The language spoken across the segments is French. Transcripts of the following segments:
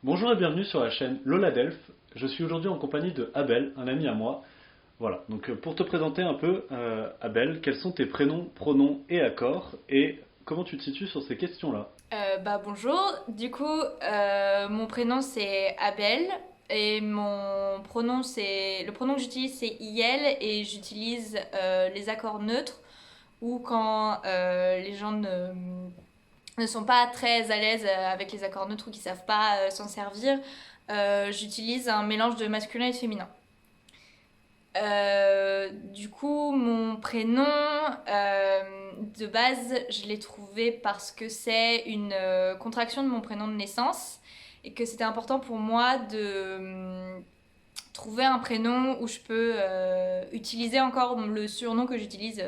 Bonjour et bienvenue sur la chaîne Lola Delph. Je suis aujourd'hui en compagnie de Abel, un ami à moi. Voilà, donc pour te présenter un peu, Abel, quels sont tes prénoms, pronoms et accords et comment tu te situes sur ces questions-là? Bonjour, du coup mon prénom c'est Abel et mon pronom c'est le pronom que j'utilise c'est IL et j'utilise les accords neutres ou quand les gens ne sont pas très à l'aise avec les accords neutres ou qui savent pas s'en servir, j'utilise un mélange de masculin et de féminin. Du coup, mon prénom, de base, je l'ai trouvé parce que c'est une contraction de mon prénom de naissance et que c'était important pour moi de trouver un prénom où je peux utiliser encore le surnom que j'utilise,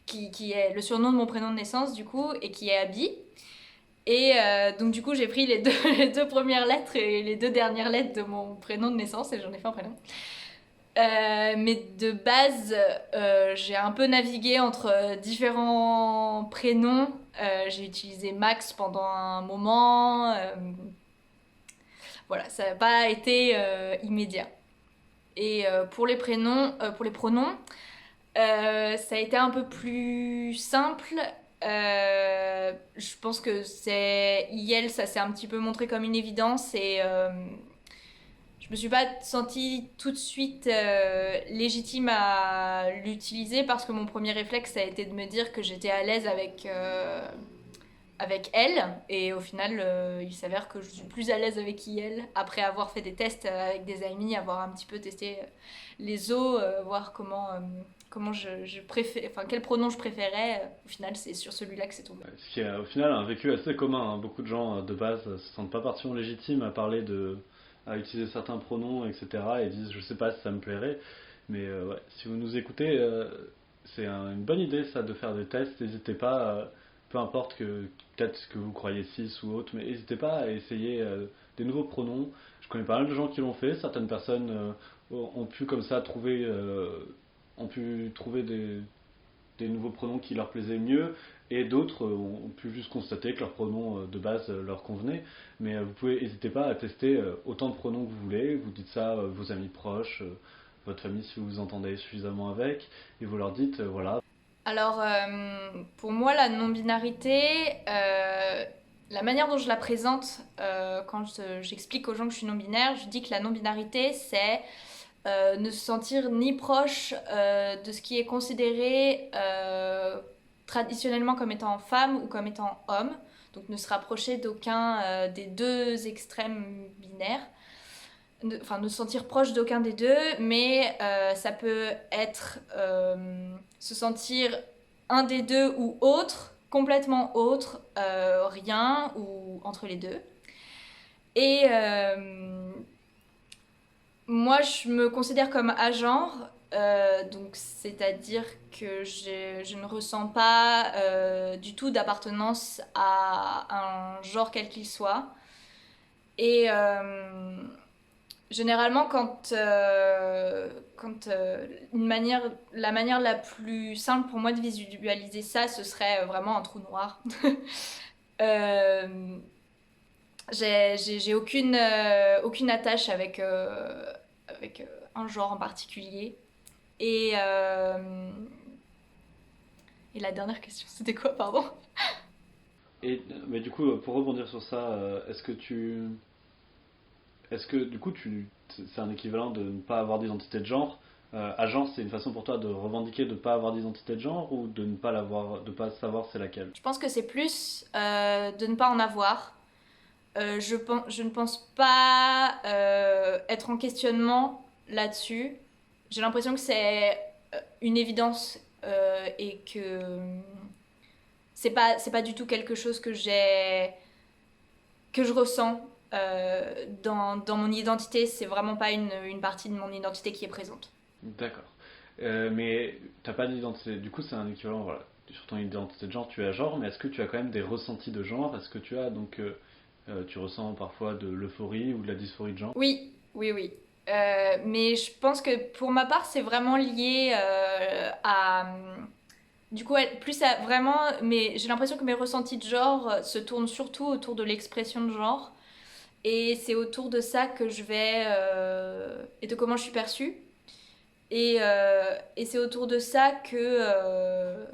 qui est le surnom de mon prénom de naissance, du coup, et qui est Abby. Et donc, du coup, j'ai pris les deux, les deux premières lettres et les deux dernières lettres de mon prénom de naissance et j'en ai fait un prénom. Mais de base, j'ai un peu navigué entre différents prénoms. J'ai utilisé Max pendant un moment. Voilà, ça n'a pas été immédiat. Et pour les pronoms, ça a été un peu plus simple. Je pense que c'est IL, ça s'est un petit peu montré comme une évidence et je me suis pas sentie tout de suite légitime à l'utiliser parce que mon premier réflexe ça a été de me dire que j'étais à l'aise avec elle et au final il s'avère que je suis plus à l'aise avec elle après avoir fait des tests avec des amis, avoir un petit peu testé les os, voir comment je préfère, enfin quel pronom je préférais. Au final c'est sur celui-là que c'est tombé. Ce qui est au final un vécu assez commun, hein. Beaucoup de gens de base se sentent pas particulièrement légitimes à parler à utiliser certains pronoms, etc. et disent je sais pas si ça me plairait, mais ouais, si vous nous écoutez, c'est une bonne idée ça de faire des tests. N'hésitez pas, peu importe que peut-être que vous croyez cis ou autre, mais n'hésitez pas à essayer des nouveaux pronoms. Je connais pas mal de gens qui l'ont fait. Certaines personnes ont pu comme ça ont pu trouver des nouveaux pronoms qui leur plaisaient mieux, et d'autres ont pu juste constater que leurs pronoms de base leur convenaient. Mais vous pouvez, n'hésitez pas à tester autant de pronoms que vous voulez. Vous dites ça à vos amis proches, votre famille si vous vous entendez suffisamment avec, et vous leur dites voilà. Alors, pour moi, la non-binarité, la manière dont je la présente quand j'explique aux gens que je suis non-binaire, je dis que la non-binarité, c'est ne se sentir ni proche de ce qui est considéré traditionnellement comme étant femme ou comme étant homme, donc ne se rapprocher d'aucun des deux extrêmes binaires, enfin ne se sentir proche d'aucun des deux, mais ça peut être se sentir un des deux ou autre, complètement autre, rien ou entre les deux. Et moi, je me considère comme agenre, donc c'est-à-dire que je ne ressens pas du tout d'appartenance à un genre quel qu'il soit. Et généralement, la manière la plus simple pour moi de visualiser ça, ce serait vraiment un trou noir. euh, j'ai aucune attache avec un genre en particulier. Et, et la dernière question, c'était quoi, pardon? Mais du coup, pour rebondir sur ça, est-ce que du coup, c'est un équivalent de ne pas avoir d'identité de genre? Agent, c'est une façon pour toi de revendiquer de ne pas avoir d'identité de genre ou de ne pas l'avoir, de pas savoir c'est laquelle? Je pense que c'est plus de ne pas en avoir. Je ne pense pas être en questionnement là-dessus. J'ai l'impression que c'est une évidence et que c'est pas du tout quelque chose que je ressens dans mon identité. C'est vraiment pas une partie de mon identité qui est présente. D'accord. Mais t'as pas d'identité. Du coup, c'est un équivalent, voilà. Sur ton identité de genre, tu as genre, mais est-ce que tu as quand même des ressentis de genre? Est-ce que tu as donc, tu ressens parfois de l'euphorie ou de la dysphorie de genre? Oui, oui, oui. Mais je pense que pour ma part, c'est vraiment lié à. Du coup, plus à vraiment. Mais j'ai l'impression que mes ressentis de genre se tournent surtout autour de l'expression de genre. Et c'est autour de ça que je vais... et de comment je suis perçue. Et c'est autour de ça que...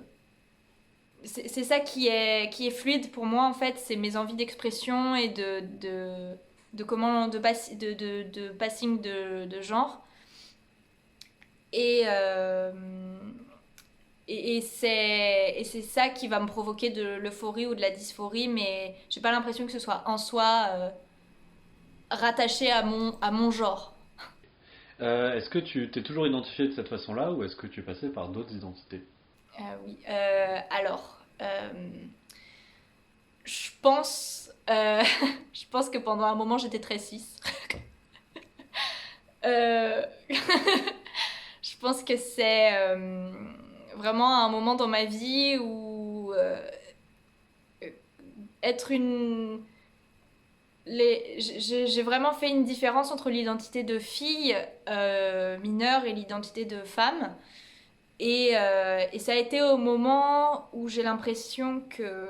c'est ça qui est fluide pour moi, en fait. C'est mes envies d'expression et de comment... de passing de genre. Et... et c'est ça qui va me provoquer de l'euphorie ou de la dysphorie, mais j'ai pas l'impression que ce soit en soi rattaché à mon genre. Est-ce que tu t'es toujours identifié de cette façon-là ou est-ce que tu es passé par d'autres identités? Oui. Alors, je pense, je pense que pendant un moment j'étais très cis. Euh, je pense que c'est vraiment un moment dans ma vie où être une j'ai vraiment fait une différence entre l'identité de fille mineure et l'identité de femme. Et ça a été au moment où j'ai l'impression que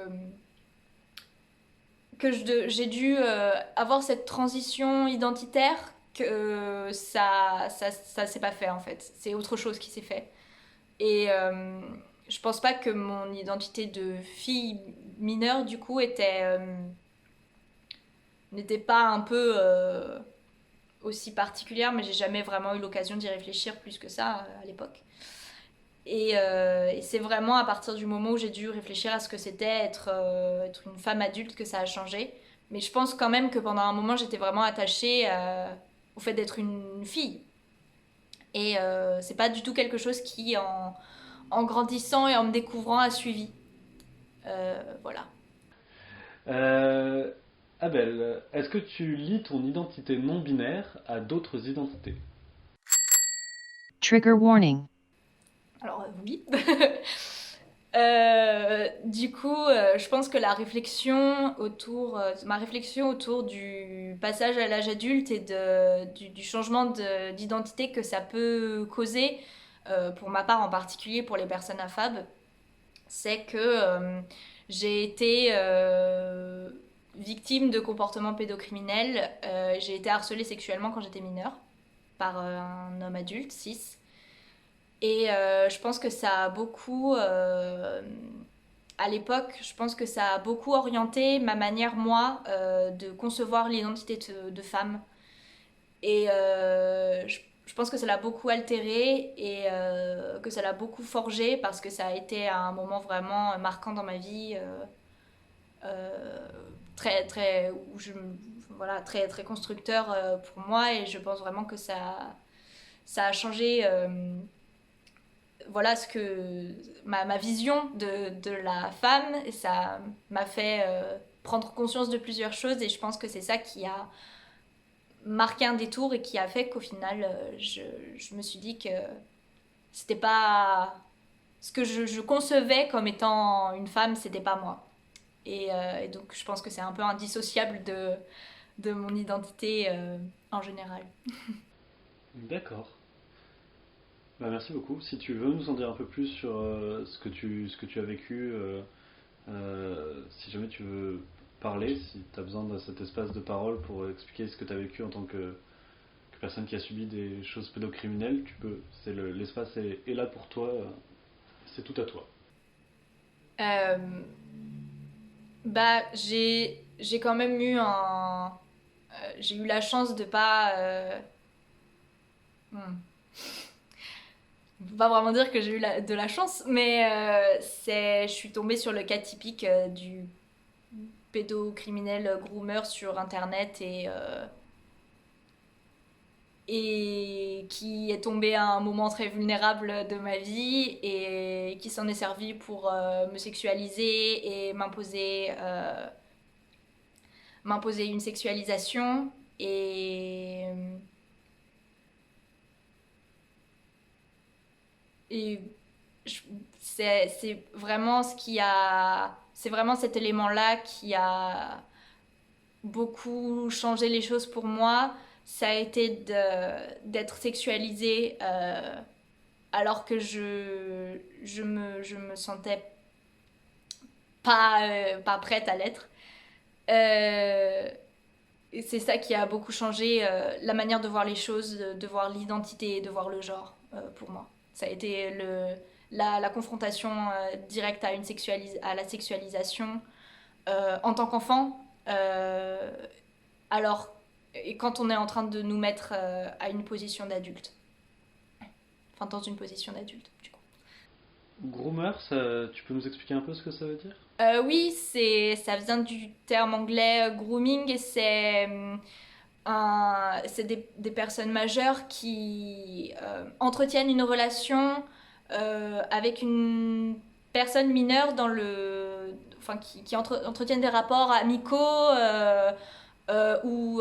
j'ai dû avoir cette transition identitaire que ça s'est pas fait en fait. C'est autre chose qui s'est fait. Et je pense pas que mon identité de fille mineure du coup n'était pas un peu aussi particulière, mais j'ai jamais vraiment eu l'occasion d'y réfléchir plus que ça à l'époque. Et c'est vraiment à partir du moment où j'ai dû réfléchir à ce que c'était être une femme adulte que ça a changé. Mais je pense quand même que pendant un moment, j'étais vraiment attachée au fait d'être une fille. Et c'est pas du tout quelque chose qui, en grandissant et en me découvrant, a suivi. Voilà. Euh, Abel, est-ce que tu lis ton identité non binaire à d'autres identités? Trigger warning. Alors oui. Du coup, je pense que ma réflexion autour du passage à l'âge adulte et du changement d'identité que ça peut causer, pour ma part en particulier pour les personnes affab, c'est que j'ai été victime de comportements pédocriminels. J'ai été harcelée sexuellement quand j'étais mineure par un homme adulte, cis. Et je pense que ça a beaucoup, à l'époque, je pense que ça a beaucoup orienté ma manière, moi, de concevoir l'identité de femme. Et je pense que ça l'a beaucoup altéré et que ça l'a beaucoup forgé parce que ça a été un moment vraiment marquant dans ma vie, très, très, voilà, très, très constructeur pour moi. Et je pense vraiment que ça a changé voilà ma vision de la femme, et ça m'a fait prendre conscience de plusieurs choses, et je pense que c'est ça qui a marqué un détour et qui a fait qu'au final je me suis dit que c'était pas ce que je concevais comme étant une femme, c'était pas moi. Et donc je pense que c'est un peu indissociable de mon identité en général. D'accord. Bah, merci beaucoup. Si tu veux nous en dire un peu plus sur ce que tu as vécu, si jamais tu veux parler, si tu as besoin de cet espace de parole pour expliquer ce que tu as vécu en tant que personne qui a subi des choses pédocriminelles, tu peux. L'espace est là pour toi, c'est tout à toi. Euh, Bah, j'ai quand même eu j'ai eu la chance de pas. Hmm. Je peux pas vraiment dire que j'ai eu de la chance, mais je suis tombée sur le cas typique du pédocriminel groomer sur internet et qui est tombé à un moment très vulnérable de ma vie et qui s'en est servi pour me sexualiser et m'imposer une sexualisation. Et je- c'est vraiment c'est vraiment cet élément-là qui a beaucoup changé les choses pour moi. Ça a été d'être sexualisée alors que je me sentais pas prête à l'être. Euh, et c'est ça qui a beaucoup changé la manière de voir les choses, de voir l'identité, de voir le genre pour moi. Ça a été la confrontation directe à, à la sexualisation en tant qu'enfant. Alors, et quand on est en train de nous mettre à une position d'adulte. Enfin, dans une position d'adulte, du coup. Groomer, tu peux nous expliquer un peu ce que ça veut dire? Oui, ça vient du terme anglais grooming, et c'est des personnes majeures qui entretiennent une relation avec une personne mineure enfin, qui entretiennent des rapports amicaux ou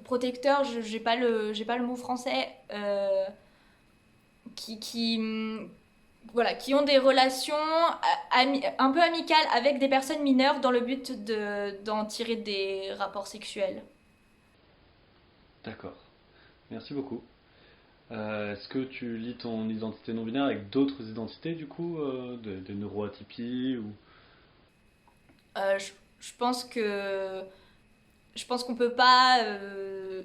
protecteurs, j'ai pas le mot français, qui voilà, qui ont des relations un peu amicales avec des personnes mineures dans le but d'en tirer des rapports sexuels. D'accord, merci beaucoup. Est-ce que tu lis ton identité non-binaire avec d'autres identités du coup, des neuroatypies ou... Euh, je, je pense que je pense qu'on peut pas,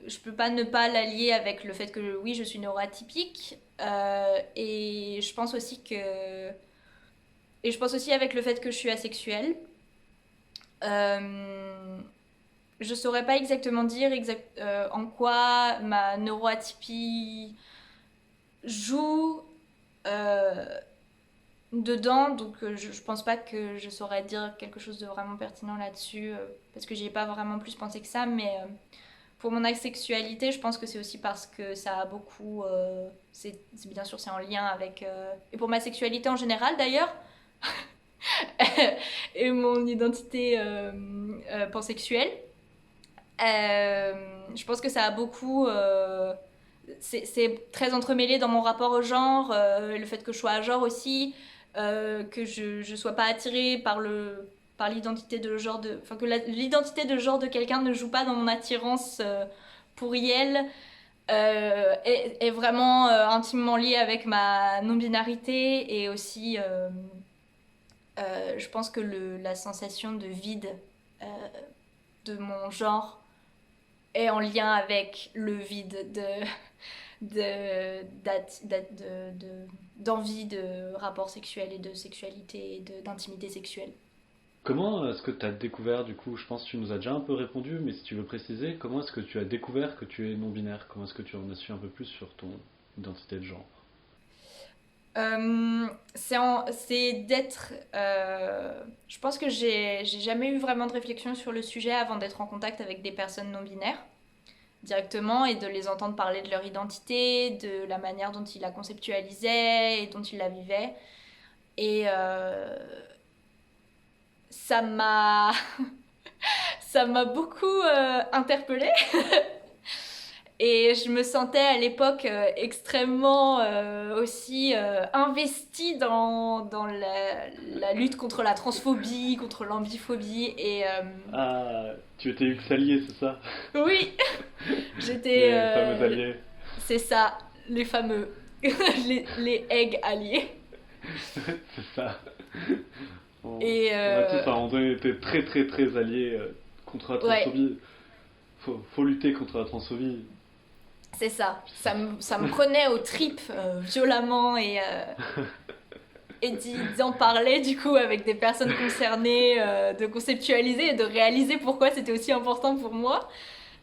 je peux pas ne pas l'allier avec le fait que oui, je suis neuroatypique, et je pense aussi avec le fait que je suis asexuelle. Euh, je saurais pas exactement dire en quoi ma neuroatypie joue euh, dedans, donc je pense pas que je saurais dire quelque chose de vraiment pertinent là-dessus, parce que j'y ai pas vraiment plus pensé que ça, mais pour mon asexualité, je pense que c'est aussi parce que ça a beaucoup, bien sûr c'est en lien avec, et pour ma sexualité en général d'ailleurs, et mon identité pansexuelle, euh, je pense que ça a beaucoup. C'est très entremêlé dans mon rapport au genre, le fait que je sois à genre aussi, que je sois pas attirée par l'identité de genre enfin que l'identité de genre de quelqu'un ne joue pas dans mon attirance pour elle, est vraiment intimement liée avec ma non-binarité, et aussi je pense que la sensation de vide euh, de mon genre est en lien avec le vide d'envie de rapports sexuels et de sexualité et d'intimité sexuelle. Comment est-ce que tu as découvert du coup, je pense que tu nous as déjà un peu répondu, mais si tu veux préciser, comment est-ce que tu as découvert que tu es non-binaire? Comment est-ce que tu en as su un peu plus sur ton identité de genre? C'est d'être. Je pense que j'ai jamais eu vraiment de réflexion sur le sujet avant d'être en contact avec des personnes non binaires directement, et de les entendre parler de leur identité, de la manière dont ils la conceptualisaient et dont ils la vivaient. Et ça m'a ça m'a beaucoup interpellée. Et je me sentais à l'époque extrêmement aussi investie dans la lutte contre la transphobie, contre l'ambiphobie. Et Ah, tu étais X-allié, c'est ça? oui, j'étais. Les fameux alliés. C'est ça, les fameux. Les eggs alliés. C'est ça. Et On a tous à un moment donné été très très très alliés contre la ouais, transphobie. Faut lutter contre la transphobie. c'est ça. Ça me prenait aux tripes violemment, et d'en parler du coup avec des personnes concernées, de conceptualiser et de réaliser pourquoi c'était aussi important pour moi.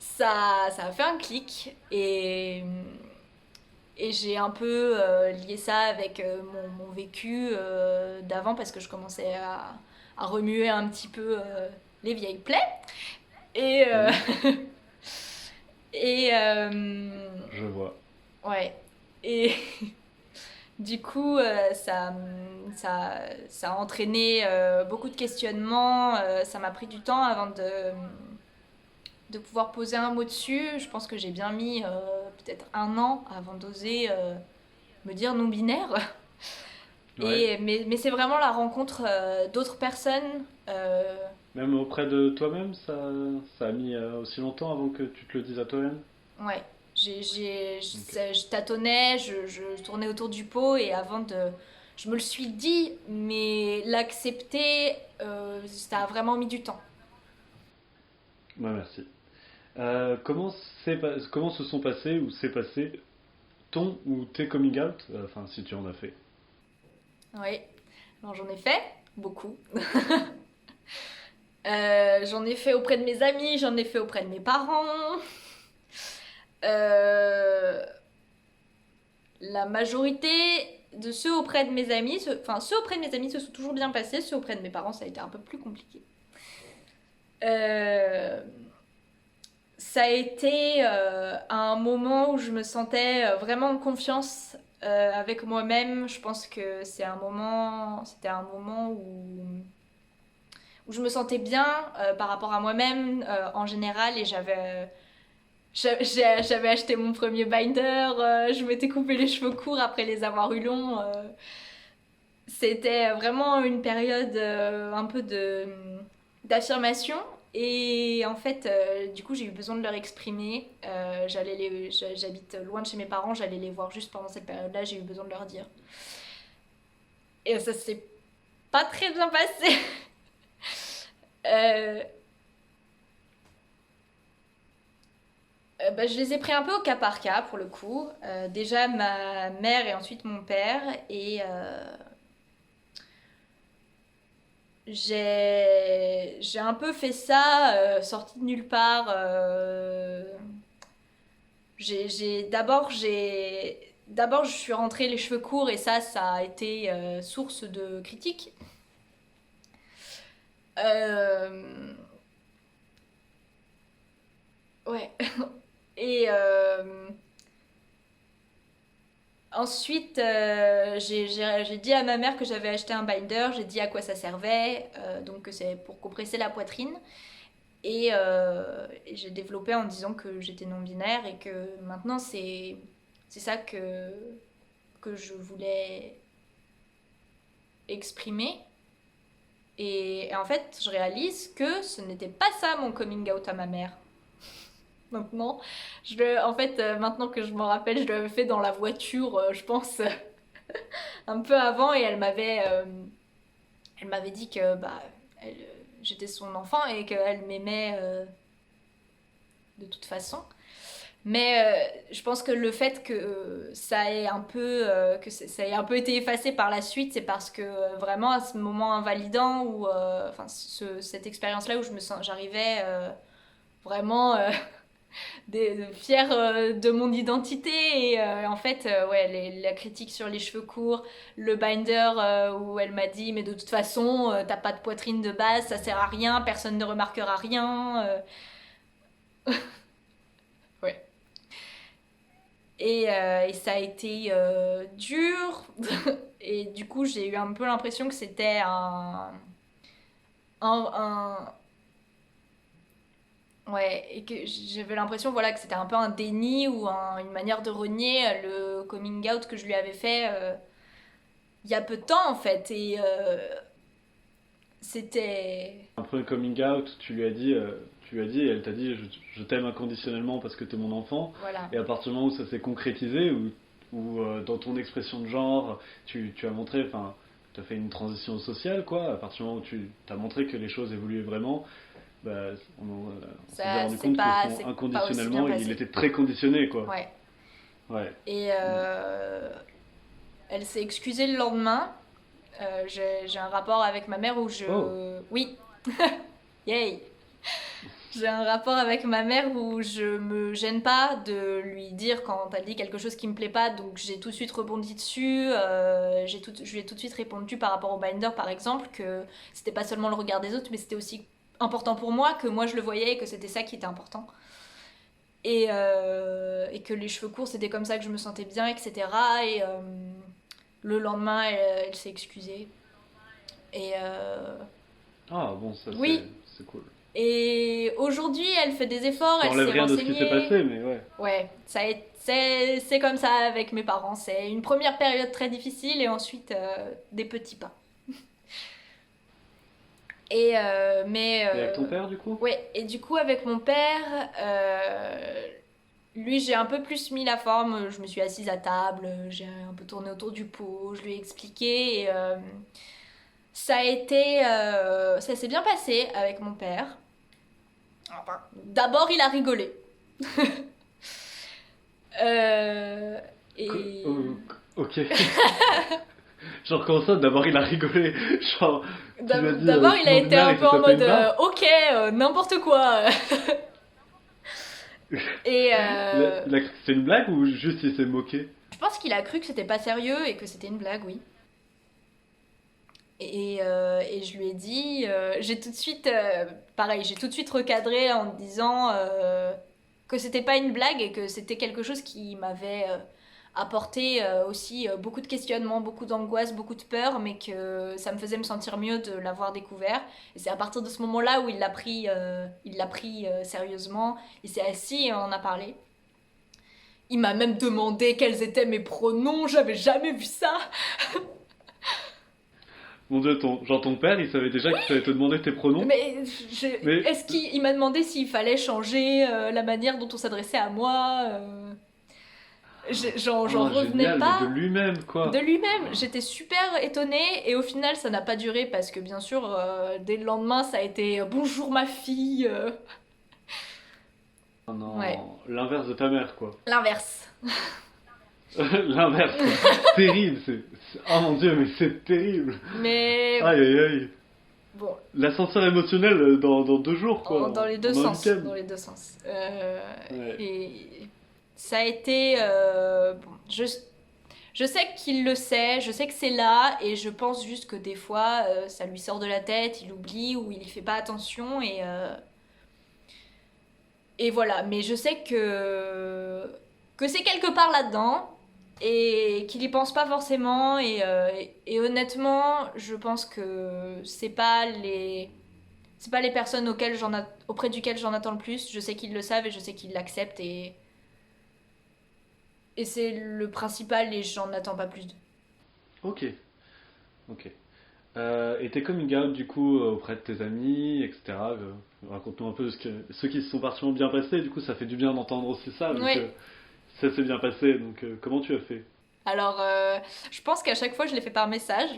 Ça a fait un clic, et j'ai un peu lié ça avec mon vécu d'avant, parce que je commençais à remuer un petit peu les vieilles plaies. Et, Oui, et je vois. ouais. Et du coup, ça a entraîné beaucoup de questionnements. Ça m'a pris du temps avant de pouvoir poser un mot dessus. Je pense que j'ai bien mis peut-être un an avant d'oser me dire non-binaire. Ouais. Mais c'est vraiment la rencontre d'autres personnes. Même auprès de toi-même, ça a mis aussi longtemps avant que tu te le dises à toi-même? Ouais, Ok. je tâtonnais, je tournais autour du pot, et avant de... Je me le suis dit, mais l'accepter, ça a vraiment mis du temps. Ouais, merci. Comment se sont passés ou s'est passé ton ou tes coming out, enfin si tu en as fait. Oui, alors j'en ai fait beaucoup. J'en ai fait auprès de mes amis, j'en ai fait auprès de mes parents. Euh, la majorité de ceux auprès de mes amis, ceux auprès de mes amis se sont toujours bien passés, ceux auprès de mes parents ça a été un peu plus compliqué. Euh, Ça a été un moment où je me sentais vraiment en confiance avec moi-même. Je pense que c'était un moment où je me sentais bien par rapport à moi-même en général et j'avais acheté mon premier binder, je m'étais coupé les cheveux courts après les avoir eu longs. C'était vraiment une période un peu d'affirmation. Et en fait, du coup, j'ai eu besoin de leur exprimer. J'habite loin de chez mes parents, j'allais les voir juste pendant cette période-là, j'ai eu besoin de leur dire. Et ça s'est pas très bien passé. Euh, je les ai pris un peu au cas par cas pour le coup. Déjà ma mère et ensuite mon père. Et j'ai un peu fait ça, sorti de nulle part. D'abord, je suis rentrée les cheveux courts et ça a été source de critiques. Euh, ouais. Et ensuite, j'ai dit à ma mère que j'avais acheté un binder, j'ai dit à quoi ça servait, donc que c'est pour compresser la poitrine. Et j'ai développé en disant que j'étais non-binaire et que maintenant c'est ça que je voulais exprimer. Et en fait, je réalise que ce n'était pas ça mon coming out à ma mère. Maintenant, maintenant que je m'en rappelle, je l'avais fait dans la voiture, je pense, un peu avant, et elle m'avait dit que j'étais son enfant et qu'elle m'aimait de toute façon. Mais je pense que le fait que ça ait un peu été effacé par la suite, c'est parce que vraiment à ce moment invalidant où, cette expérience-là où j'arrivais vraiment fière de mon identité et en fait, ouais, la critique sur les cheveux courts, le binder où elle m'a dit mais de toute façon t'as pas de poitrine de base, ça sert à rien, personne ne remarquera rien. Ouais. Et ça a été dur. Et du coup, j'ai eu un peu l'impression que c'était un, un- Ouais, et que j'avais l'impression voilà, que c'était un peu un déni ou une manière de renier le coming out que je lui avais fait il y a peu de temps en fait. Et c'était. Après le coming out, tu lui as dit, et elle t'a dit je t'aime inconditionnellement parce que t'es mon enfant. Voilà. Et à partir du moment où ça s'est concrétisé, où dans ton expression de genre, tu as montré, enfin, tu as fait une transition sociale, quoi. À partir du moment où tu as montré que les choses évoluaient vraiment, bah, on s'est bien Ça, rendu compte que ton c'est pas aussi bien inconditionnellement, il passé. était très conditionné, quoi. Ouais. Ouais. Et elle s'est excusée le lendemain. J'ai un rapport avec ma mère où Oh, je. Oui, yay! J'ai un rapport avec ma mère où je me gêne pas de lui dire quand elle dit quelque chose qui me plaît pas, donc j'ai tout de suite rebondi dessus. Je lui ai tout de suite répondu par rapport au binder par exemple que c'était pas seulement le regard des autres, mais c'était aussi important pour moi, que moi je le voyais et que c'était ça qui était important. Et que les cheveux courts c'était comme ça que je me sentais bien, etc. Et le lendemain elle s'est excusée. Et ah bon, ça oui, c'est cool. et aujourd'hui, elle fait des efforts, Ça elle enlève s'est rien de ce qui s'est renseignée. passé, mais ouais. Ouais, c'est comme ça avec mes parents. C'est une première période très difficile et ensuite des petits pas. Et avec ton père, du coup? Ouais, et du coup, avec mon père, lui, j'ai un peu plus mis la forme. Je me suis assise à table, j'ai un peu tourné autour du pot, je lui ai expliqué. Et, ça s'est bien passé avec mon père. Enfin, d'abord, il a rigolé. Euh, et... Ok. Genre, comment ça, d'abord il a rigolé. Genre, tu lui as dit, D'abord, je il suis a été non-binaire un et peu qu'il en t'a fait mode une barre. ok, n'importe quoi. Et Il a cru que c'était une blague ou juste il s'est moqué? je pense qu'il a cru que c'était pas sérieux et que c'était une blague, oui. Et je lui ai dit, j'ai tout de suite, pareil, j'ai tout de suite recadré en disant que c'était pas une blague et que c'était quelque chose qui m'avait apporté aussi beaucoup de questionnements, beaucoup d'angoisse, beaucoup de peur, mais que ça me faisait me sentir mieux de l'avoir découvert. Et c'est à partir de ce moment-là où il l'a pris sérieusement, il s'est assis et on en a parlé. Il m'a même demandé quels étaient mes pronoms, j'avais jamais vu ça. Mon dieu, ton père, il savait déjà qu'il fallait te demander tes pronoms. Mais Mais, est-ce qu'il m'a demandé s'il fallait changer la manière dont on s'adressait à moi j'en oh, revenais génial, mais de pas lui-même, de quoi. lui-même. J'étais super étonnée et au final ça n'a pas duré parce que bien sûr dès le lendemain ça a été bonjour ma fille. Oh Ouais, non, l'inverse de ta mère, quoi. l'inverse. L'inverse, quoi. Terrible, oh mon dieu, mais c'est terrible. Mais Aïe, aïe, aïe. bon, L'ascenseur émotionnel dans 2 jours, quoi. dans les deux En un sens, week-end. dans les deux sens. Ouais. Et ça a été bon, je sais qu'il le sait, je sais que c'est là, et je pense juste que des fois, ça lui sort de la tête, il oublie ou il y fait pas attention, et voilà. Mais je sais que c'est quelque part là-dedans, et qu'il y pense pas forcément, et honnêtement, je pense que c'est pas les personnes auprès duquel j'en attends le plus. Je sais qu'ils le savent et je sais qu'ils l'acceptent, et c'est le principal, et j'en attends pas plus. Ok, ok. Et t'es coming out du coup auprès de tes amis, etc. Raconte-nous un peu ceux qui se sont particulièrement bien passés. Du coup, ça fait du bien d'entendre aussi ça, vu Oui. que ça s'est bien passé. Donc, comment tu as fait? Alors, je pense qu'à chaque fois, je l'ai fait par message.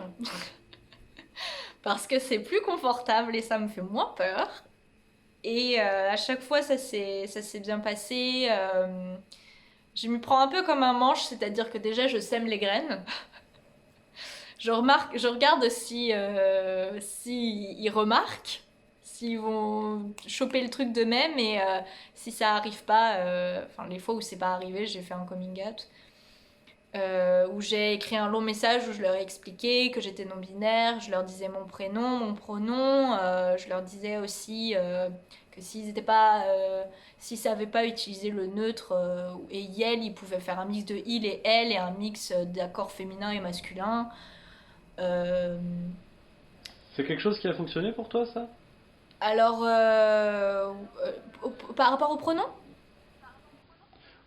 Parce que c'est plus confortable et ça me fait moins peur. Et à chaque fois, ça s'est bien passé. Je m'y prends un peu comme un manche, c'est-à-dire que déjà, je sème les graines. Je regarde si ils remarquent, s'ils vont choper le truc d'eux-mêmes, et si ça arrive pas, enfin les fois où c'est pas arrivé, j'ai fait un coming out. Où j'ai écrit un long message où je leur ai expliqué que j'étais non-binaire, je leur disais mon prénom, mon pronom, je leur disais aussi que s'ils savaient pas utiliser le neutre et yel, ils pouvaient faire un mix de il et elle et un mix d'accords féminins et masculins. Euh, C'est quelque chose qui a fonctionné pour toi, ça? alors, par rapport au pronom.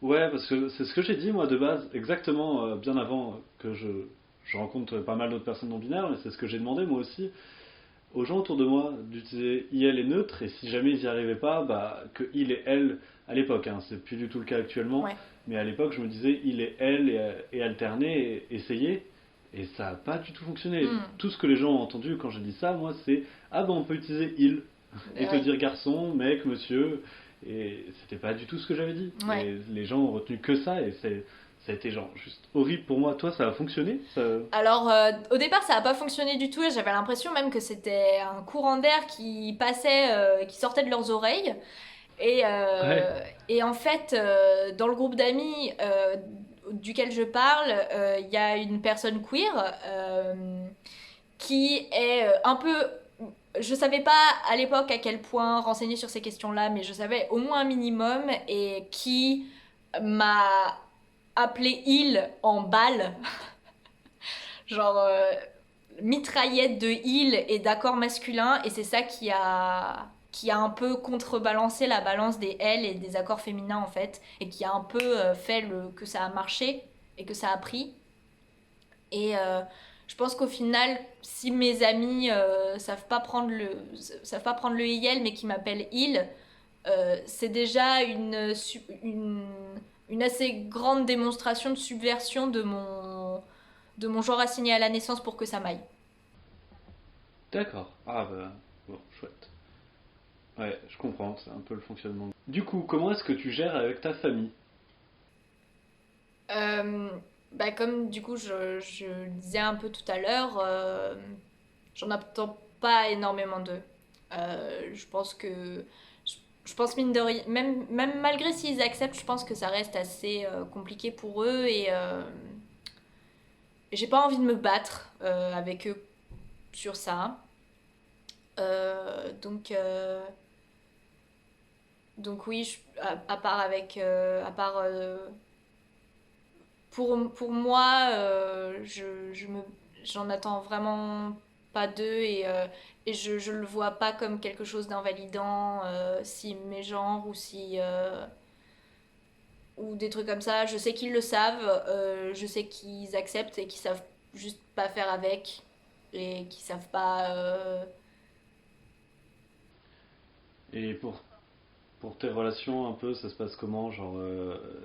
Ouais, parce que c'est ce que j'ai dit moi de base, exactement bien avant que je rencontre pas mal d'autres personnes non binaires, mais c'est ce que j'ai demandé moi aussi aux gens autour de moi d'utiliser IL et neutre, et si jamais ils n'y arrivaient pas, bah, que il et elle, à l'époque, hein, c'est plus du tout le cas actuellement, Ouais. mais à l'époque je me disais il et elle et alterner et essayer, et ça n'a pas du tout fonctionné. Hmm. Tout ce que les gens ont entendu quand j'ai dit ça, moi c'est ah ben on peut utiliser il, et te Ouais. dire garçon, mec, monsieur, et c'était pas du tout ce que j'avais dit. Ouais. Et les gens ont retenu que ça, et ça a été genre juste horrible pour moi. Toi, ça a fonctionné ça... Alors, au départ, ça n'a pas fonctionné du tout et j'avais l'impression même que c'était un courant d'air qui passait, qui sortait de leurs oreilles. Et, Ouais, et en fait, dans le groupe d'amis duquel je parle, il y a une personne queer qui est un peu. Je savais pas à l'époque à quel point renseigner sur ces questions-là, mais je savais au moins un minimum, et qui m'a appelé il en balle, genre mitraillette de il et d'accords masculins, et c'est ça qui a un peu contrebalancé la balance des L et des accords féminins en fait, et qui a un peu fait que ça a marché et que ça a pris. Et je pense qu'au final, si mes amis savent pas prendre le IL mais qui m'appellent il, c'est déjà une assez grande démonstration de subversion de mon genre assigné à la naissance pour que ça m'aille. d'accord. Ah bah, bon, chouette. Ouais, je comprends, c'est un peu le fonctionnement. Du coup, comment est-ce que tu gères avec ta famille? Euh, Bah, comme du coup je le disais un peu tout à l'heure, j'en attends pas énormément d'eux. Je pense que. Je, je pense mine de rien, même malgré s'ils acceptent, je pense que ça reste assez compliqué pour eux et j'ai pas envie de me battre avec eux sur ça. Euh, donc, euh, donc oui, à part avec. À part. Pour moi, j'en attends vraiment pas d'eux et je le vois pas comme quelque chose d'invalidant si mes genres ou si ou des trucs comme ça. Je sais qu'ils le savent, je sais qu'ils acceptent et qu'ils savent juste pas faire avec et qu'ils savent pas. Et pour tes relations, un peu, ça se passe comment? Genre,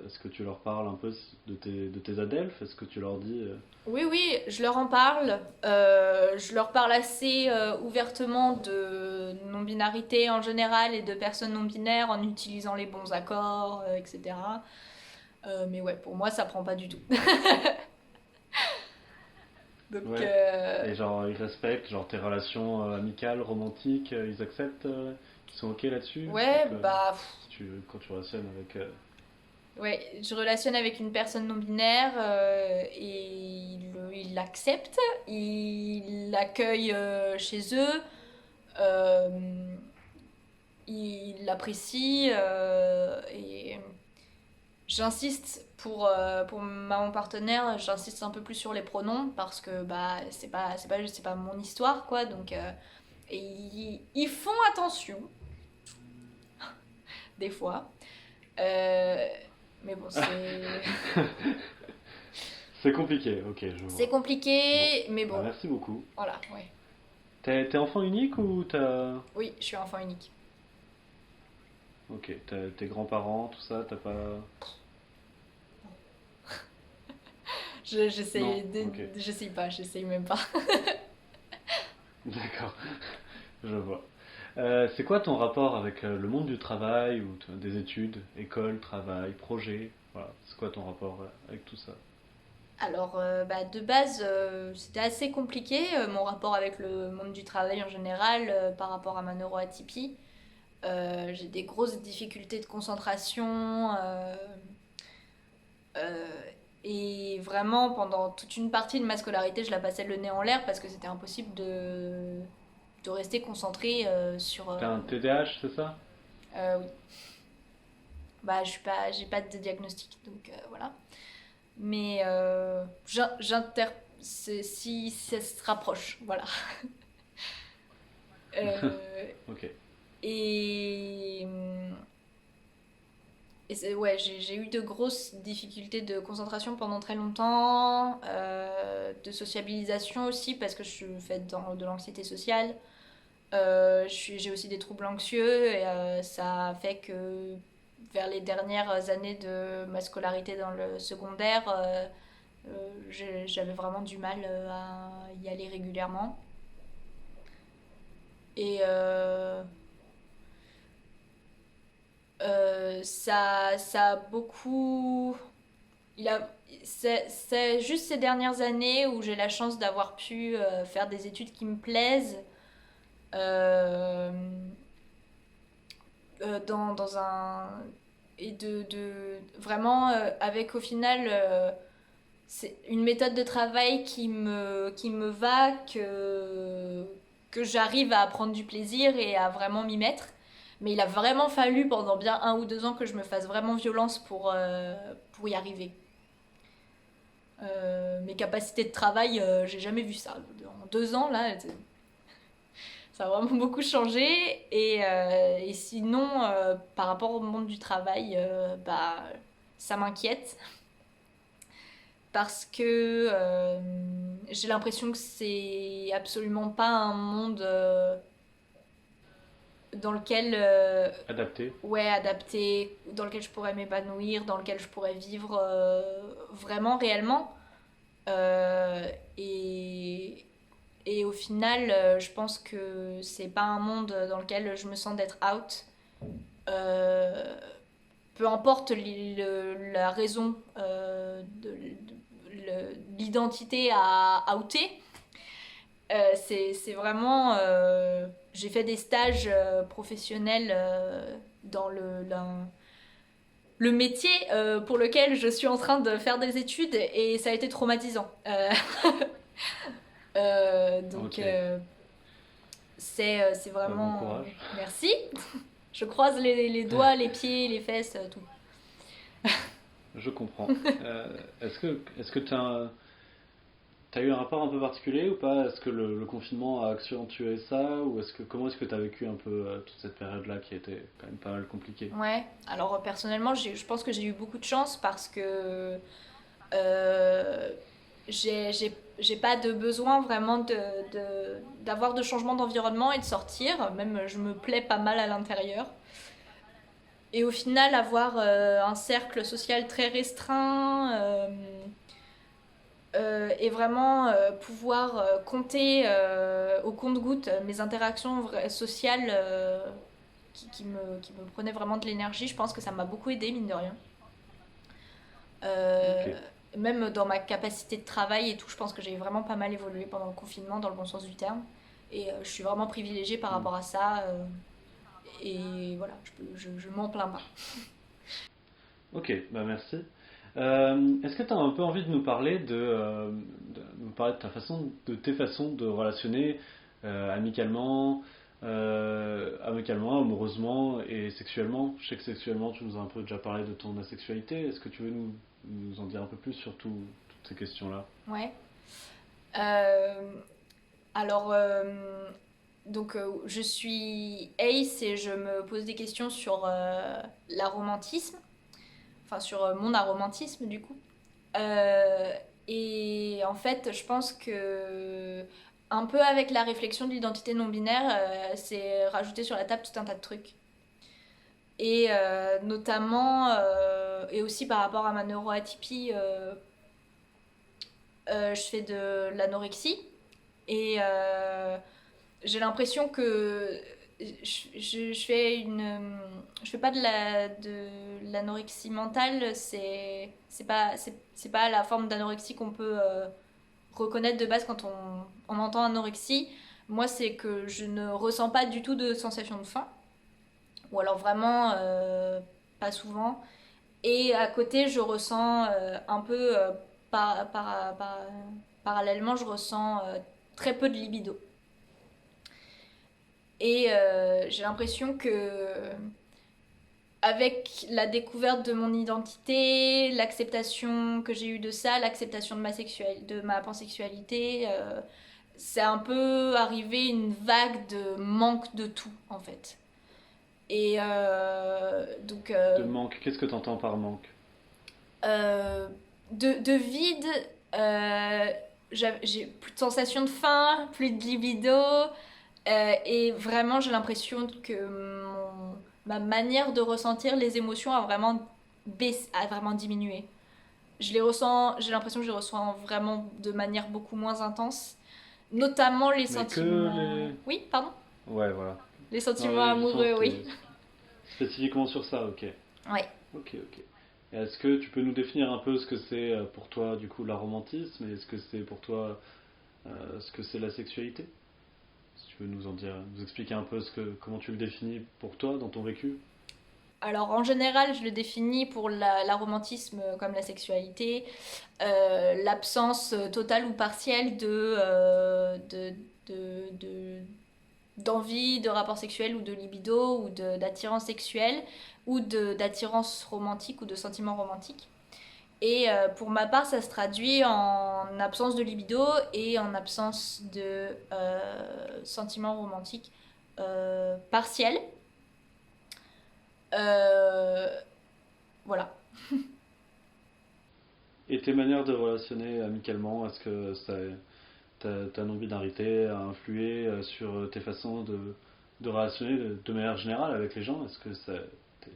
est-ce que tu leur parles un peu de tes adelphes? Est-ce que tu leur dis Oui, oui, je leur en parle. Je leur parle assez ouvertement de non-binarité en général et de personnes non-binaires en utilisant les bons accords, etc. Mais ouais, pour moi, ça prend pas du tout. Donc, ouais. Et genre, ils respectent genre tes relations amicales, romantiques, ils acceptent, ils sont ok là-dessus? ouais, Donc, bah, quand tu relationnes avec. ouais, je relationne avec une personne non-binaire et il l'accepte, il l'accueille chez eux, euh, il l'apprécie et pour mon partenaire, j'insiste un peu plus sur les pronoms parce que bah c'est pas mon histoire quoi donc et ils font attention des fois. Euh, mais bon C'est compliqué, ok, je c'est vois. Bon, compliqué mais bah bon merci beaucoup. voilà ouais. T'es enfant unique ou t'as. Oui, je suis enfant unique. Ok, t'as tes grands-parents, tout ça, t'as pas. Non, ok, J'essaye pas, j'essaye même pas. d'accord, je vois. C'est quoi ton rapport avec le monde du travail ou des études, école, travail, projet? Voilà, c'est quoi ton rapport avec tout ça? Alors, bah, de base, c'était assez compliqué, mon rapport avec le monde du travail en général, par rapport à ma neuroatypie. J'ai des grosses difficultés de concentration. Euh, et vraiment, pendant toute une partie de ma scolarité, je la passais le nez en l'air parce que c'était impossible de rester concentré sur. T'as un TDAH, c'est ça? Oui. Bah, j'ai pas de diagnostic, donc voilà. Mais si ça se rapproche, voilà. Euh, Ok. et ouais, j'ai eu de grosses difficultés de concentration pendant très longtemps, de sociabilisation aussi, parce que je fais de l'anxiété sociale. J'ai aussi des troubles anxieux et ça a fait que vers les dernières années de ma scolarité dans le secondaire, j'avais vraiment du mal à y aller régulièrement. Et ça a beaucoup. C'est juste ces dernières années où j'ai la chance d'avoir pu faire des études qui me plaisent euh, dans un. Et vraiment avec au final c'est une méthode de travail qui me va, que j'arrive à prendre du plaisir et à vraiment m'y mettre. Mais il a vraiment fallu pendant bien 1 ou 2 ans que je me fasse vraiment violence pour y arriver. Mes capacités de travail, j'ai jamais vu ça. En 2 ans, là, ça a vraiment beaucoup changé. Et sinon, par rapport au monde du travail, bah, ça m'inquiète parce que j'ai l'impression que c'est absolument pas un monde dans lequel Adapté? ouais adapté, dans lequel je pourrais m'épanouir, dans lequel je pourrais vivre vraiment réellement. Euh, et Et au final, je pense que c'est pas un monde dans lequel je me sens d'être out. Euh, Peu importe la raison l'identité à outer, c'est vraiment. J'ai fait des stages professionnels dans le métier pour lequel je suis en train de faire des études et ça a été traumatisant. Donc Ok, c'est bah, bon vraiment. courage. Merci. Je croise les doigts, les pieds, les fesses, tout. Je comprends. Est-ce que t'as eu un rapport un peu particulier ou pas? Est-ce que le confinement a accentué ça ou comment est-ce que t'as vécu un peu toute cette période-là qui était quand même pas mal compliquée? Ouais, alors personnellement, je pense que j'ai eu beaucoup de chance parce que euh, j'ai pas de besoin vraiment d'avoir de changement d'environnement et de sortir. Même je me plais pas mal à l'intérieur. Et au final, avoir un cercle social très restreint et vraiment pouvoir compter au compte-gouttes mes interactions sociales qui me prenaient vraiment de l'énergie, je pense que ça m'a beaucoup aidé, mine de rien. Ok. Euh, Même dans ma capacité de travail et tout, je pense que j'ai vraiment pas mal évolué pendant le confinement, dans le bon sens du terme. Et je suis vraiment privilégiée par Hmm. rapport à ça. Et voilà, je m'en plains pas. Ok, bah merci. Est-ce que tu as un peu envie de nous parler de nous parler de de tes façons de relationner amicalement, amoureusement et sexuellement? Je sais que sexuellement, tu nous as un peu déjà parlé de ton asexualité. Est-ce que tu veux nous en dire un peu plus sur toutes ces questions-là? Ouais. Euh, alors, donc, je suis Ace et je me pose des questions sur l'aromantisme, enfin sur mon aromantisme du coup. Euh, et en fait, je pense que un peu avec la réflexion de l'identité non binaire, c'est rajouter sur la table tout un tas de trucs. Et notamment, et aussi par rapport à ma neuroatypie, je fais de l'anorexie. Et j'ai l'impression que je fais pas de l'anorexie mentale, c'est pas la forme d'anorexie qu'on peut reconnaître de base quand on entend anorexie. Moi, c'est que je ne ressens pas du tout de sensation de faim, ou alors vraiment pas souvent. Et à côté, je ressens un peu, parallèlement, je ressens très peu de libido. Et j'ai l'impression que avec la découverte de mon identité, l'acceptation que j'ai eue de ça, l'acceptation de ma pansexualité, c'est un peu arrivé une vague de manque de tout en fait. Et donc De manque, qu'est-ce que tu entends par manque? euh, de vide, euh, j'ai plus de sensation de faim, plus de libido, et vraiment j'ai l'impression que ma manière de ressentir les émotions a vraiment a vraiment diminué. J'ai l'impression que je les ressens vraiment de manière beaucoup moins intense, notamment les Mais que sentiments. les... Oui, pardon. Ouais, voilà. Les Non, sentiments mais justement, amoureux, oui. c'était spécifiquement sur ça, ok. Ouais. Ok, ok. Et est-ce que tu peux nous définir un peu ce que c'est pour toi, du coup, l'aromantisme et ce que c'est pour toi, ce que c'est la sexualité? Si tu veux nous expliquer un peu comment tu le définis pour toi dans ton vécu? Alors en général, je le définis pour l'aromantisme comme la sexualité, l'absence totale ou partielle de- d'envie, de rapport sexuel ou de libido ou d'attirance sexuelle ou d'attirance romantique ou de sentiments romantiques. Et pour ma part, ça se traduit en absence de libido et en absence de sentiments romantiques partiels. Euh, voilà. Et tes manières de relationner amicalement, est-ce que ta non-binarité a influé sur tes façons de relationner de manière générale avec les gens? Est-ce que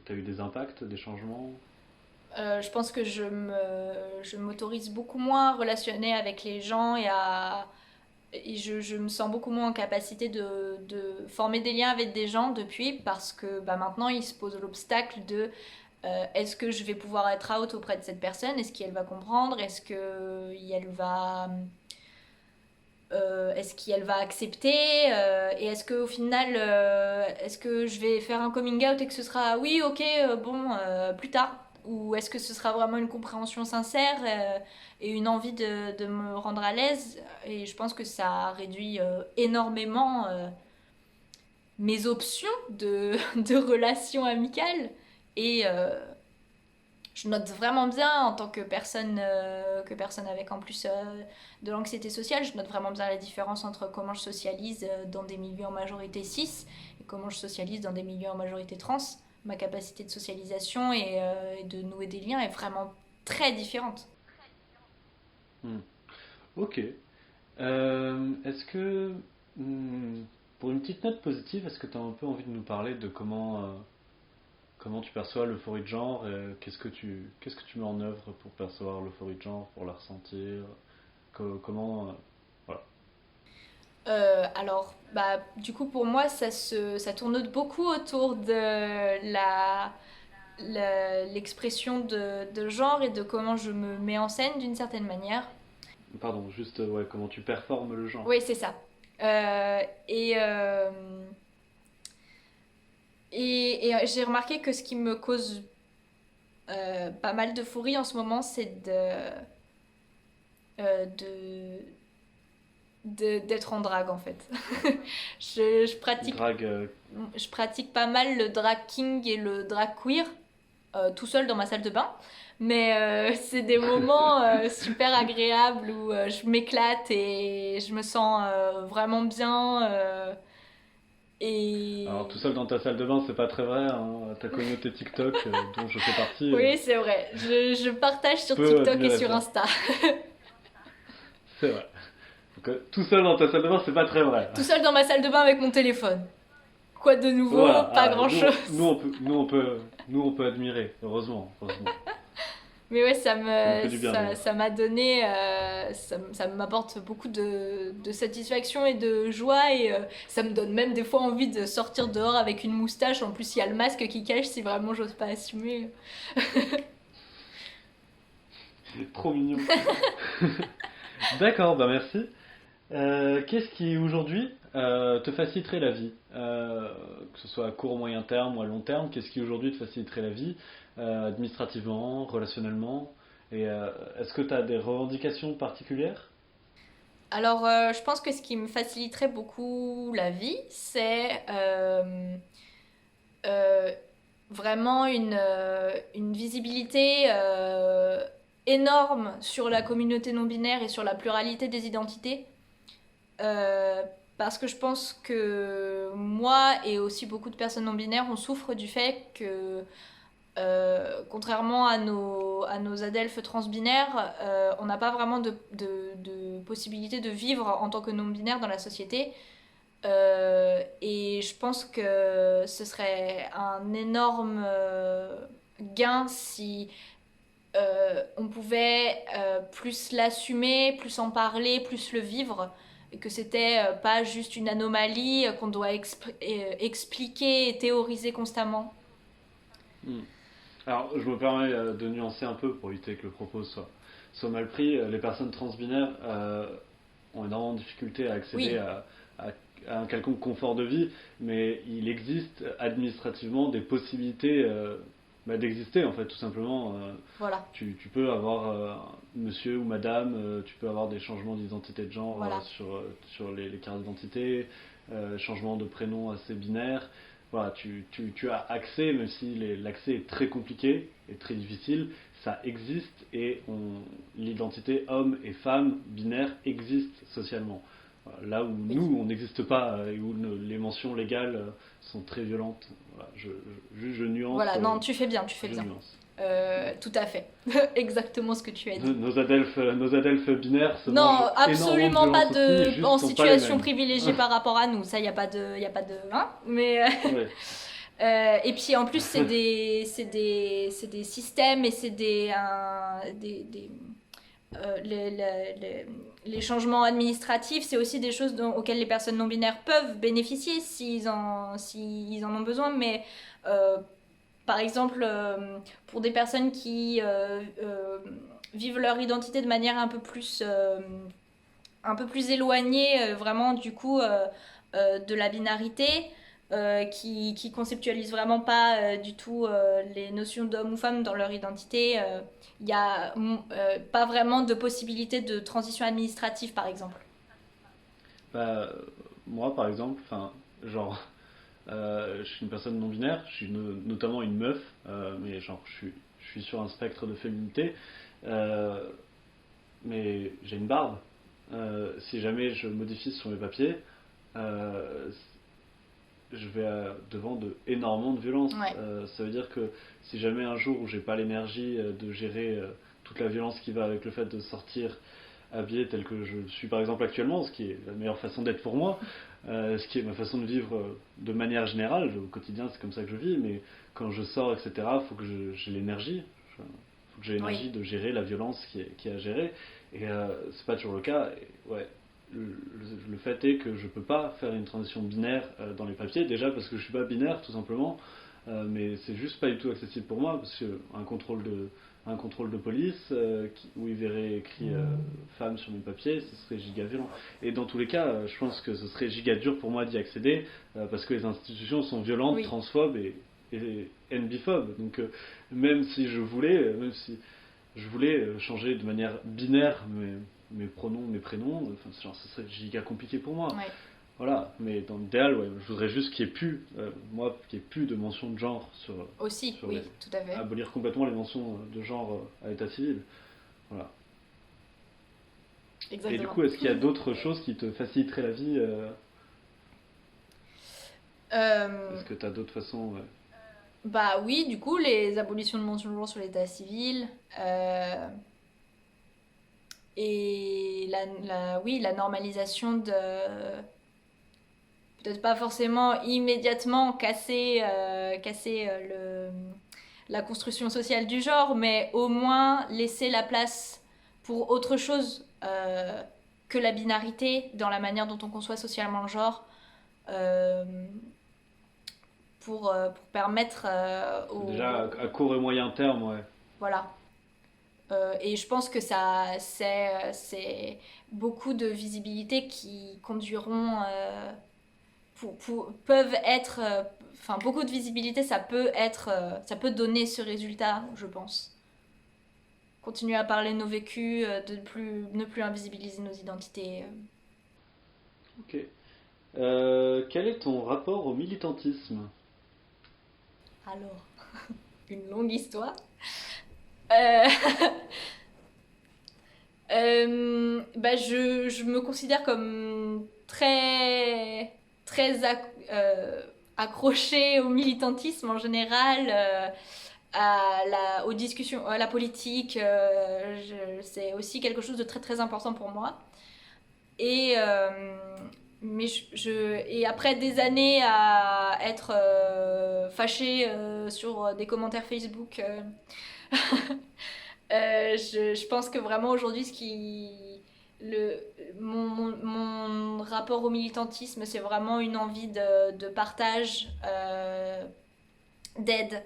t'as eu des impacts, des changements? Je pense que je m'autorise beaucoup moins à relationner avec les gens et je me sens beaucoup moins en capacité de former des liens avec des gens depuis, parce que bah, maintenant il se pose l'obstacle de est-ce que je vais pouvoir être out auprès de cette personne, est-ce qu'elle va comprendre, est-ce qu'elle va accepter, et est-ce qu'au final est-ce que je vais faire un coming out et que ce sera oui ok bon plus tard, ou est-ce que ce sera vraiment une compréhension sincère et une envie de me rendre à l'aise. Et je pense que ça réduit énormément mes options de relations amicales. Et je note vraiment bien en tant que personne avec en plus de l'anxiété sociale, je note vraiment bien la différence entre comment je socialise dans des milieux en majorité cis et comment je socialise dans des milieux en majorité trans. Ma capacité de socialisation et de nouer des liens est vraiment très différente. Hmm. Ok. Est-ce que, hmm, pour une petite note positive, est-ce que tu as un peu envie de nous parler de comment tu perçois l'euphorie de genre, qu'est-ce que tu mets en œuvre pour percevoir l'euphorie de genre, pour la ressentir, comment, voilà. Alors, bah, du coup, pour moi, ça tourne beaucoup autour de l'expression de genre et de comment je me mets en scène d'une certaine manière. Pardon, juste, ouais, comment tu performes le genre. Oui, c'est ça. Euh, et euh, et j'ai remarqué que ce qui me cause pas mal d'euphorie en ce moment, c'est euh, de, d'être en drague en fait. je, je pratique Drague, Je pratique pas mal le drag king et le drag queer, tout seul dans ma salle de bain. Mais c'est des moments super agréables où je m'éclate et je me sens vraiment bien. alors Et tout seul dans ta salle de bain, c'est pas très vrai, hein. Ta communauté TikTok, dont je fais partie, oui, c'est vrai. Je partage sur peut TikTok et admirer sur ça. Insta. C'est vrai. Donc, tout seul dans ta salle de bain, c'est pas très vrai. Tout seul dans ma salle de bain avec mon téléphone. Quoi de nouveau? Voilà, Pas ah, grand chose. nous on peut admirer, heureusement, heureusement. Mais ouais, Ça nous fait du bien d'ailleurs. ça m'a donné, ça m'apporte beaucoup de satisfaction et de joie, et ça me donne même des fois envie de sortir dehors avec une moustache. En plus, il y a le masque qui cache si vraiment j'ose pas assumer. Trop mignon. D'accord, bah merci. Qu'est-ce qui aujourd'hui te faciliterait la vie, que ce soit à court, moyen terme ou à long terme, qu'est-ce qui aujourd'hui te faciliterait la vie, administrativement, relationnellement, et est-ce que tu as des revendications particulières? Alors, je pense que ce qui me faciliterait beaucoup la vie, c'est euh, vraiment une visibilité énorme sur la communauté non binaire et sur la pluralité des identités. Euh, Parce que je pense que moi et aussi beaucoup de personnes non binaires, on souffre du fait que, contrairement à nos adelphes transbinaires, on n'a pas vraiment de possibilité de vivre en tant que non binaire dans la société. Et je pense que ce serait un énorme gain si on pouvait plus l'assumer, plus en parler, plus le vivre, et que c'était pas juste une anomalie qu'on doit expliquer et théoriser constamment. Hmm. Alors, je me permets de nuancer un peu pour éviter que le propos soit mal pris. Les personnes transbinaires ont énormément de difficultés à accéder Oui, à- à un quelconque confort de vie, mais il existe administrativement des possibilités d'exister, en fait, tout simplement. voilà, Tu peux avoir monsieur ou madame, tu peux avoir des changements d'identité de genre voilà. sur les cartes d'identité, changement de prénom assez binaire. Voilà, tu as accès, même si l'accès est très compliqué et très difficile, ça existe et l'identité homme et femme binaire existe socialement. Voilà, là où Oui. nous, on n'existe pas et où les mentions légales sont très violentes. Voilà, je nuance. Voilà, non, tu fais bien, tu fais Je bien. nuance. Tout à fait. Exactement ce que tu as dit. Nos adelphes binaires se Non, mangent énormément de absolument pas violence aussi, en juste sont pas les situation mêmes. privilégiée par rapport à nous. Ça, y a pas de, hein. Mais Ouais. et puis en plus, c'est des systèmes et c'est des les changements administratifs, c'est aussi des choses auxquelles les personnes non binaires peuvent bénéficier s'ils en ont besoin, mais par exemple, pour des personnes qui vivent leur identité de manière un peu plus éloignée, vraiment du coup de la binarité, qui conceptualisent vraiment pas du tout les notions d'homme ou femme dans leur identité. Il n'y a pas vraiment de possibilité de transition administrative, par exemple. Bah, moi, par exemple, enfin, genre, je suis une personne non binaire, je suis notamment une meuf, mais genre, je suis sur un spectre de féminité, euh, mais j'ai une barbe. Si jamais je modifie sur mes papiers, euh, je vais devant énormément de violence. Ouais. Ça veut dire que si jamais un jour où j'ai pas l'énergie de gérer toute la violence qui va avec le fait de sortir habillé tel que je suis par exemple actuellement, ce qui est la meilleure façon d'être pour moi, ce qui est ma façon de vivre de manière générale, au quotidien c'est comme ça que je vis, mais quand je sors, etc., il faut que j'ai l'énergie, faut que j'ai l'énergie Oui. de gérer la violence qui est à gérer, et c'est pas toujours le cas, et, ouais. Le fait est que je peux pas faire une transition binaire dans les papiers, déjà parce que je suis pas binaire tout simplement, mais c'est juste pas du tout accessible pour moi, parce qu'un un contrôle de police où il verrait écrit femme sur mes papiers, ce serait giga violent. Et dans tous les cas, je pense que ce serait giga dur pour moi d'y accéder parce que les institutions sont violentes, Oui. transphobes et NBphobes. Donc même si je voulais, même si je voulais changer de manière binaire mes pronoms, mes prénoms, enfin, genre, ce serait giga compliqué pour moi. Ouais. Voilà, mais dans l'idéal, ouais, je voudrais juste qu'il n'y ait plus, moi, qu'il n'y ait plus de mention de genre Aussi, sur oui, les, tout à fait. abolir complètement les mentions de genre à l'état civil. Voilà. Et du Exactement. coup, est-ce qu'il y a d'autres choses qui te faciliteraient la vie Euh, Est-ce que tu as d'autres façons ouais. Bah oui, du coup, les abolitions de mention de genre sur l'état civil, et oui, la normalisation de, peut-être pas forcément immédiatement casser la construction sociale du genre, mais au moins laisser la place pour autre chose que la binarité dans la manière dont on conçoit socialement le genre, euh, pour permettre Déjà, aux... à court et moyen terme, ouais. Voilà. Et je pense que c'est beaucoup de visibilité qui conduiront, peuvent être, enfin beaucoup de visibilité, ça peut donner ce résultat, je pense. Continuer à parler de nos vécus, ne plus invisibiliser nos identités. Ok. Quel est ton rapport au militantisme? Alors, une longue histoire. Euh, bah je me considère comme très accrochée au militantisme en général, aux discussions, à la politique. C'est aussi quelque chose de très très important pour moi. Et, mais et après des années à être fâchée sur des commentaires Facebook, je pense que vraiment aujourd'hui, le, mon rapport au militantisme, c'est vraiment une envie de partage, d'aide,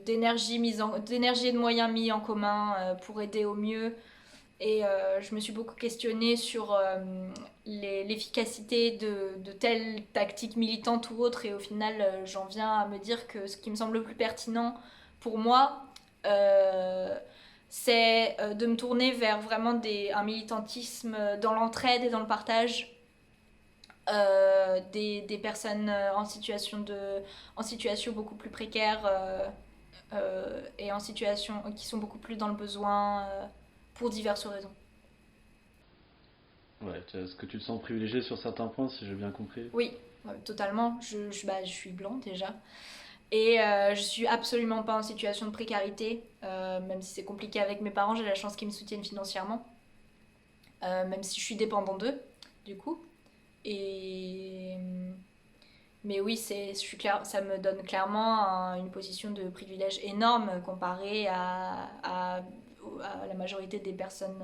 d'énergie et de moyens mis en commun pour aider au mieux. Et je me suis beaucoup questionnée sur l'efficacité de telle tactique militante ou autre. Et au final, j'en viens à me dire que ce qui me semble le plus pertinent pour moi, euh, c'est de me tourner vers vraiment un militantisme dans l'entraide et dans le partage. Des personnes en situation beaucoup plus précaire, et en situation qui sont beaucoup plus dans le besoin, pour diverses raisons. Ouais, est-ce que tu te sens privilégié sur certains points, si j'ai bien compris? Oui, ouais, totalement. Bah, je suis blanc déjà. Et je suis absolument pas en situation de précarité, même si c'est compliqué avec mes parents, j'ai la chance qu'ils me soutiennent financièrement, même si je suis dépendant d'eux, du coup. Et, Mais oui, ça me donne clairement une position de privilège énorme comparée à la majorité des personnes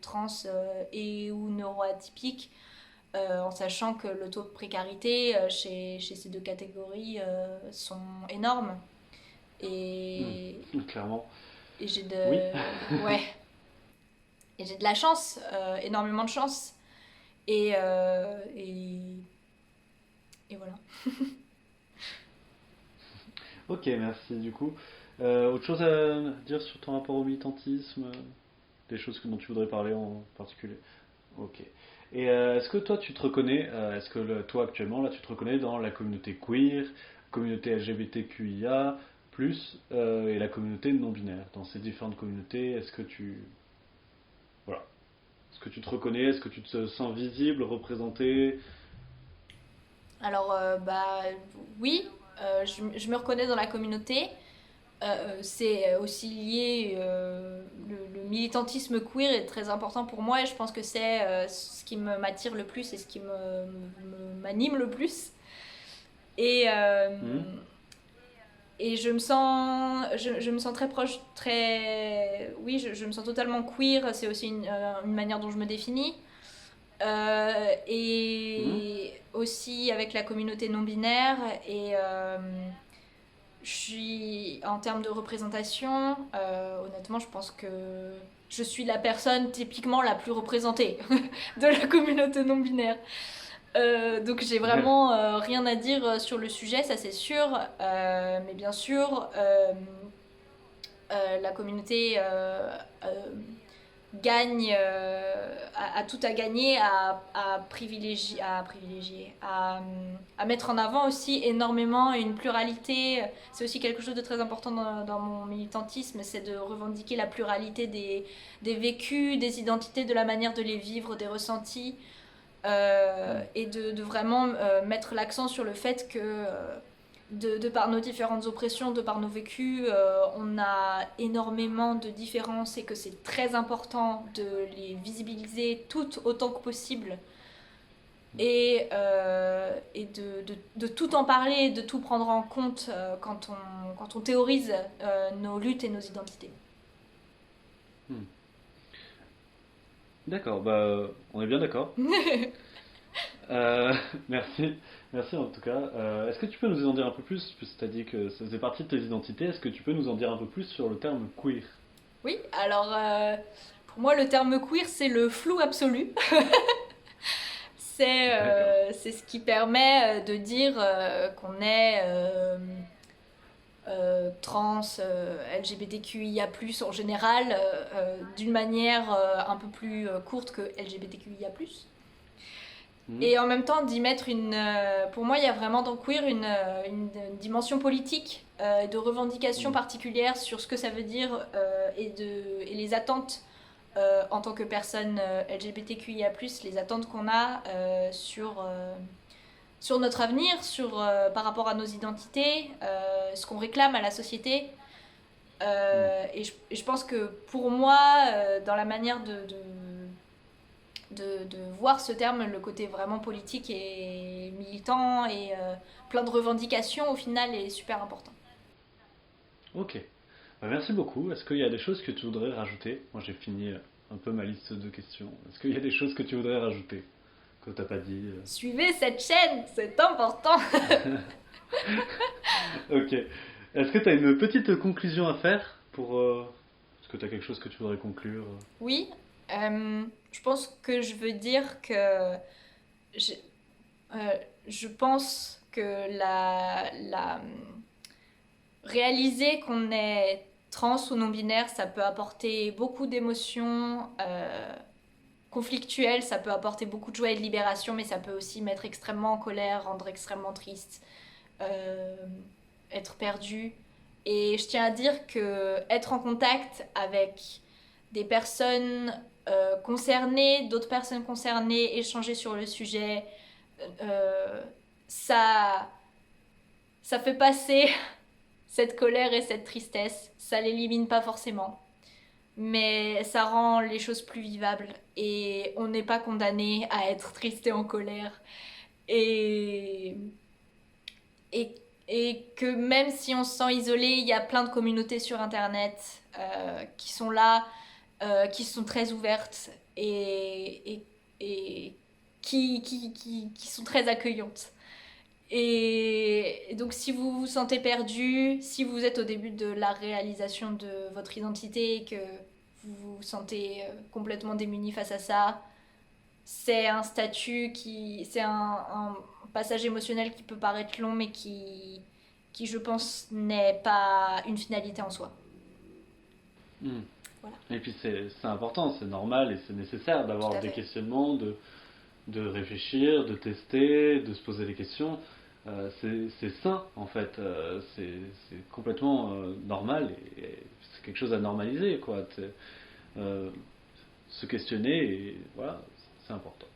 trans et ou neuroatypiques, en sachant que le taux de précarité chez ces deux catégories sont énormes. Et, Clairement. et j'ai Oui. ouais, et j'ai de la chance, énormément de chance. Et, euh, et, et voilà. Ok, merci du coup. Autre chose à dire sur ton rapport au militantisme? Des choses dont tu voudrais parler en particulier? Ok. Et est-ce que toi tu te reconnais, est-ce que toi actuellement là tu te reconnais dans la communauté queer, communauté LGBTQIA, et la communauté non binaire? Dans ces différentes communautés, voilà, est-ce que tu te reconnais, est-ce que tu te sens visible, représenté? Alors, bah oui, je me reconnais dans la communauté. C'est aussi lié, le militantisme queer est très important pour moi et je pense que c'est ce qui m'attire le plus et ce qui m'anime le plus. Et, Hmm. je me sens très proche, oui, je me sens totalement queer, c'est aussi une manière dont je me définis. Hmm. Et aussi avec la communauté non binaire et en termes de représentation, honnêtement, je pense que je suis la personne typiquement la plus représentée de la communauté non binaire. Donc j'ai vraiment rien à dire sur le sujet, ça c'est sûr. Mais bien sûr, la communauté gagne, a tout à gagner à mettre en avant aussi énormément une pluralité. C'est aussi quelque chose de très important dans mon militantisme, c'est de revendiquer la pluralité des vécus, des identités, de la manière de les vivre, des ressentis, et de vraiment mettre l'accent sur le fait que de par nos différentes oppressions, de par nos vécus, on a énormément de différences et que c'est très important de les visibiliser toutes autant que possible et de tout en parler, de tout prendre en compte quand on théorise nos luttes et nos identités. Hmm. D'accord, bah on est bien d'accord. Euh, merci, merci en tout cas. Est-ce que tu peux nous en dire un peu plus, puisque tu as dit que ça faisait partie de tes identités, est-ce que tu peux nous en dire un peu plus sur le terme queer? Oui, alors pour moi le terme queer c'est le flou absolu. D'accord. C'est ce qui permet de dire qu'on est trans, LGBTQIA+, en général, d'une manière un peu plus courte que LGBTQIA+. Hmm. Et en même temps d'y mettre pour moi il y a vraiment dans queer une dimension politique et de revendication Hmm. particulière sur ce que ça veut dire et les attentes en tant que personne LGBTQIA+, les attentes qu'on a sur notre avenir, par rapport à nos identités, ce qu'on réclame à la société. Hmm. Et je pense que pour moi, dans la manière de voir ce terme, le côté vraiment politique et militant et plein de revendications, au final, est super important. Ok. Bah, merci beaucoup. Est-ce qu'il y a des choses que tu voudrais rajouter? Moi j'ai fini un peu ma liste de questions. Est-ce qu'il y a des choses que tu voudrais rajouter que t'as pas dit? Suivez cette chaîne, c'est important. Ok. Est-ce que tu as une petite conclusion à faire pour... Est-ce que tu as quelque chose que tu voudrais conclure? Oui, je pense que je veux dire que je, je pense que réaliser qu'on est trans ou non binaire, ça peut apporter beaucoup d'émotions conflictuelles, ça peut apporter beaucoup de joie et de libération, mais ça peut aussi mettre extrêmement en colère, rendre extrêmement triste, euh, être perdu. Et je tiens à dire que être en contact avec des personnes concernées, d'autres personnes concernées, échanger sur le sujet, euh, ça, ça fait passer cette colère et cette tristesse. Ça l'élimine pas forcément, mais ça rend les choses plus vivables et on n'est pas condamné à être triste et en colère. Et, et que même si on se sent isolé, il y a plein de communautés sur Internet qui sont là, qui sont très ouvertes et qui sont très accueillantes. Et donc si vous vous sentez perdu, si vous êtes au début de la réalisation de votre identité et que vous vous sentez complètement démuni face à ça, c'est un c'est un passage émotionnel qui peut paraître long mais qui je pense n'est pas une finalité en soi. Hmm. Voilà. Et puis c'est important, c'est normal et c'est nécessaire Tout d'avoir à des fait. questionnements, de réfléchir, de tester, de se poser des questions. C'est sain en fait, c'est complètement normal et c'est quelque chose à normaliser quoi. Euh, Se questionner et voilà, c'est important.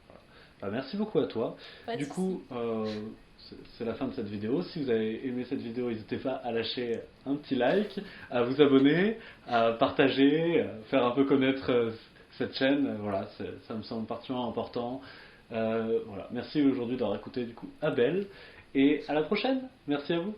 Voilà. Bah, merci beaucoup à toi. Pas de Du soucis. coup, c'est la fin de cette vidéo. Si vous avez aimé cette vidéo, n'hésitez pas à lâcher un petit like, à vous abonner, à partager, à faire un peu connaître cette chaîne. Voilà, ça me semble particulièrement important. Voilà. Merci aujourd'hui d'avoir écouté du coup Abel et à la prochaine. Merci à vous.